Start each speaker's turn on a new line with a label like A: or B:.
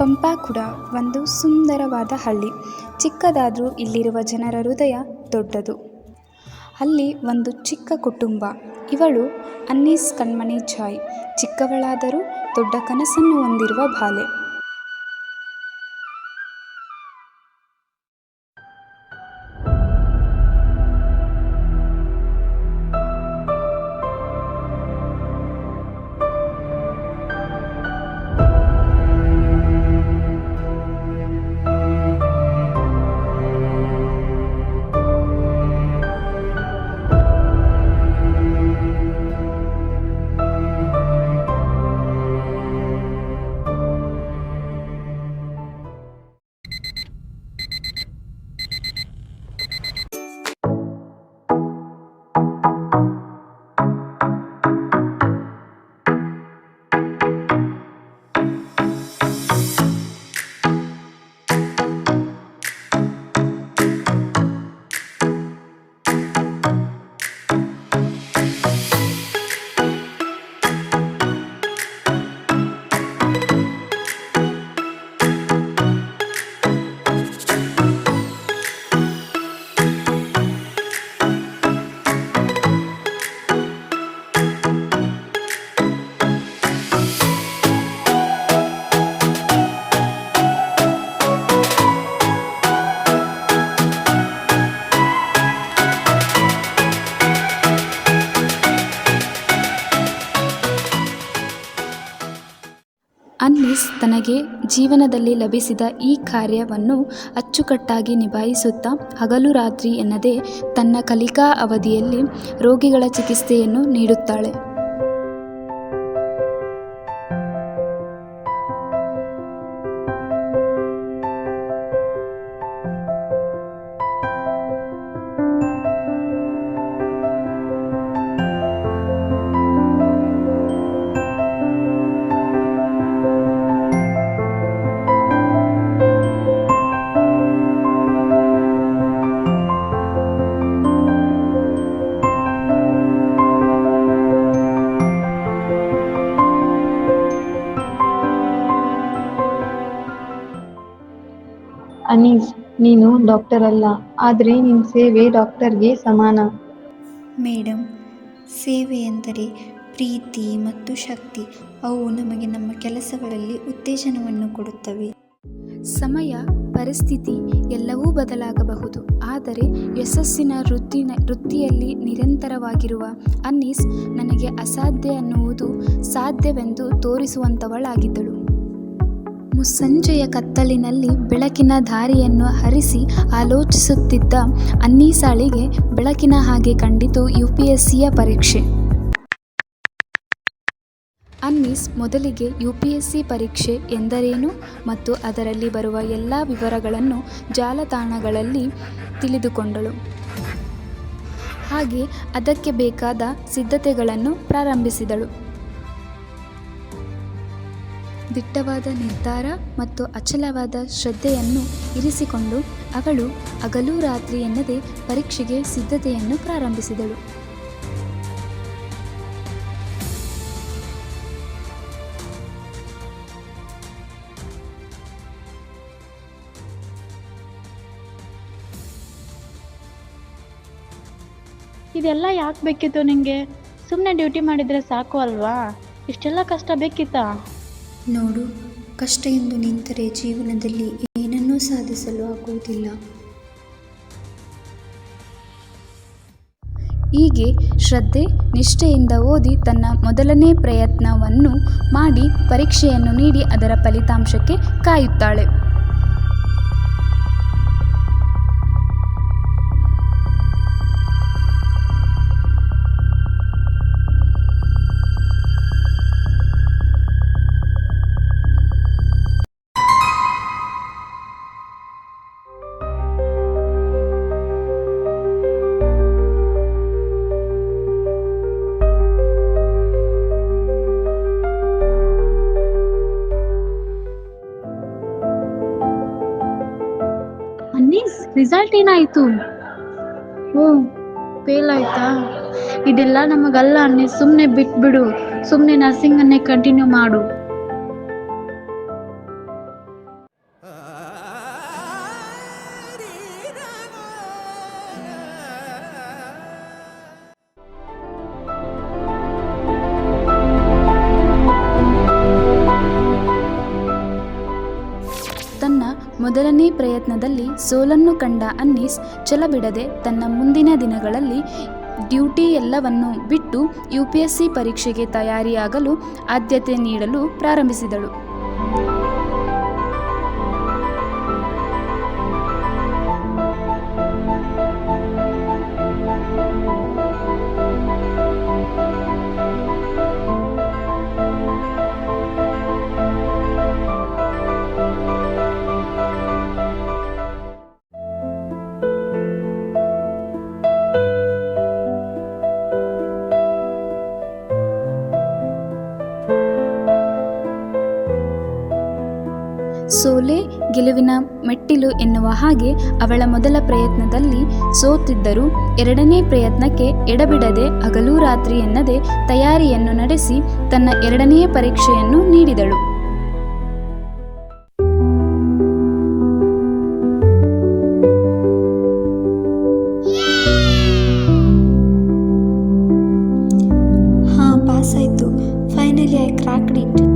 A: ಪಂಪಾಕುಡ ಒಂದು ಸುಂದರವಾದ ಹಳ್ಳಿ. ಚಿಕ್ಕದಾದರೂ ಇಲ್ಲಿರುವ ಜನರ ಹೃದಯ ದೊಡ್ಡದು. ಅಲ್ಲಿ ಒಂದು ಚಿಕ್ಕ ಕುಟುಂಬ. ಇವಳು ಅನ್ನೀಸ್ ಕಣ್ಮಣಿ ಜಾಯ್. ಚಿಕ್ಕವಳಾದರೂ ದೊಡ್ಡ ಕನಸನ್ನು ಹೊಂದಿರುವ ಬಾಲೆ. ಅನ್ನೀಸ್ ತನಗೆ ಜೀವನದಲ್ಲಿ ಲಭಿಸಿದ ಈ ಕಾರ್ಯವನ್ನು ಅಚ್ಚುಕಟ್ಟಾಗಿ ನಿಭಾಯಿಸುತ್ತಾ ಹಗಲು ರಾತ್ರಿ ಎನ್ನದೇ ತನ್ನ ಕಲಿಕಾ ಅವಧಿಯಲ್ಲಿ ರೋಗಿಗಳ ಚಿಕಿತ್ಸೆಯನ್ನು ನೀಡುತ್ತಾಳೆ.
B: ಅನ್ನೀಸ್, ನೀನು ಡಾಕ್ಟರ್ ಅಲ್ಲ, ಆದರೆ ನಿನ್ನ ಸೇವೆ ಡಾಕ್ಟರ್ಗೆ ಸಮಾನ.
C: ಮೇಡಮ್, ಸೇವೆ ಎಂದರೆ ಪ್ರೀತಿ ಮತ್ತು ಶಕ್ತಿ. ಅವು ನಮಗೆ ನಮ್ಮ ಕೆಲಸಗಳಲ್ಲಿ ಉತ್ತೇಜನವನ್ನು ಕೊಡುತ್ತವೆ.
A: ಸಮಯ, ಪರಿಸ್ಥಿತಿ ಎಲ್ಲವೂ ಬದಲಾಗಬಹುದು, ಆದರೆ ಯಶಸ್ಸಿನ ವೃತ್ತಿಯಲ್ಲಿ ನಿರಂತರವಾಗಿರುವ ಅನ್ನೀಸ್ ನನಗೆ ಅಸಾಧ್ಯ ಅನ್ನುವುದು ಸಾಧ್ಯವೆಂದು ತೋರಿಸುವಂಥವಳಾಗಿದ್ದಳು. ಮುಸ್ಸಂಜೆಯ ಕತ್ತಲಿನಲ್ಲಿ ಬೆಳಕಿನ ದಾರಿಯನ್ನು ಹರಿಸಿ ಆಲೋಚಿಸುತ್ತಿದ್ದ ಅನ್ನೀಸಾಳಿಗೆ ಬೆಳಕಿನ ಹಾಗೆ ಕಂಡಿತು UPSCಯ ಪರೀಕ್ಷೆ. ಅನ್ನೀಸ್ ಮೊದಲಿಗೆ UPSC ಪರೀಕ್ಷೆ ಎಂದರೇನು ಮತ್ತು ಅದರಲ್ಲಿ ಬರುವ ಎಲ್ಲ ವಿವರಗಳನ್ನು ಜಾಲತಾಣಗಳಲ್ಲಿ ತಿಳಿದುಕೊಂಡಳು. ಹಾಗೆ ಅದಕ್ಕೆ ಬೇಕಾದ ಸಿದ್ಧತೆಗಳನ್ನು ಪ್ರಾರಂಭಿಸಿದಳು. ದಿಟ್ಟವಾದ ನಿರ್ಧಾರ ಮತ್ತು ಅಚಲವಾದ ಶ್ರದ್ಧೆಯನ್ನು ಇರಿಸಿಕೊಂಡು ಅವಳು ಹಗಲು ರಾತ್ರಿ ಎನ್ನದೇ ಪರೀಕ್ಷೆಗೆ ಸಿದ್ಧತೆಯನ್ನು ಪ್ರಾರಂಭಿಸಿದಳು.
D: ಇದೆಲ್ಲ ಯಾಕೆ ಬೇಕಿತ್ತು ನಿಂಗೆ? ಸುಮ್ಮನೆ ಡ್ಯೂಟಿ ಮಾಡಿದರೆ ಸಾಕು ಅಲ್ವಾ? ಇಷ್ಟೆಲ್ಲ ಕಷ್ಟ ಬೇಕಿತ್ತಾ?
C: ನೋಡು, ಕಷ್ಟ ಎಂದು ನಿಂತರೆ ಜೀವನದಲ್ಲಿ ಏನನ್ನೂ ಸಾಧಿಸಲು ಆಗುವುದಿಲ್ಲ.
A: ಹೀಗೆ ಶ್ರದ್ಧೆ, ನಿಷ್ಠೆಯಿಂದ ಓದಿ ತನ್ನ ಮೊದಲನೇ ಪ್ರಯತ್ನವನ್ನು ಮಾಡಿ ಪರೀಕ್ಷೆಯನ್ನು ನೀಡಿ ಅದರ ಫಲಿತಾಂಶಕ್ಕೆ ಕಾಯುತ್ತಾಳೆ.
D: ರಿಸಲ್ಟ್ ಏನಾಯಿತು? ಓ, ಫೇಲ್ ಆಯ್ತಾ? ಇದೆಲ್ಲ ನಮಗಲ್ಲ ಅನ್ನಿ, ಸುಮ್ಮನೆ ಬಿಟ್ಬಿಡು. ಸುಮ್ಮನೆ ನರ್ಸಿಂಗನ್ನೇ ಕಂಟಿನ್ಯೂ ಮಾಡು.
A: ಮೊದಲನೇ ಪ್ರಯತ್ನದಲ್ಲಿ ಸೋಲನ್ನು ಕಂಡ ಅನ್ನೀಸ್ ಛಲಬಿಡದೆ ತನ್ನ ಮುಂದಿನ ದಿನಗಳಲ್ಲಿ ಡ್ಯೂಟಿ ಎಲ್ಲವನ್ನೂ ಬಿಟ್ಟು UPSC ಪರೀಕ್ಷೆಗೆ ತಯಾರಿಯಾಗಲು ಆದ್ಯತೆ ನೀಡಲು ಪ್ರಾರಂಭಿಸಿದಳು. ಸೋಲೆ ಗೆಲುವಿನ ಮೆಟ್ಟಿಲು ಎನ್ನುವ ಹಾಗೆ ಅವಳ ಮೊದಲ ಪ್ರಯತ್ನದಲ್ಲಿ ಸೋತಿದ್ದರೂ ಎರಡನೇ ಪ್ರಯತ್ನಕ್ಕೆ ಎಡಬಿಡದೆ ಹಗಲು ರಾತ್ರಿ ಎನ್ನದೆ ತಯಾರಿಯನ್ನು ನಡೆಸಿ ತನ್ನ ಎರಡನೆಯ ಪರೀಕ್ಷೆಯನ್ನು ನೀಡಿದಳು.
C: ಹಾಂ, ಪಾಸ್ ಆಯಿತು. Finally I cracked it.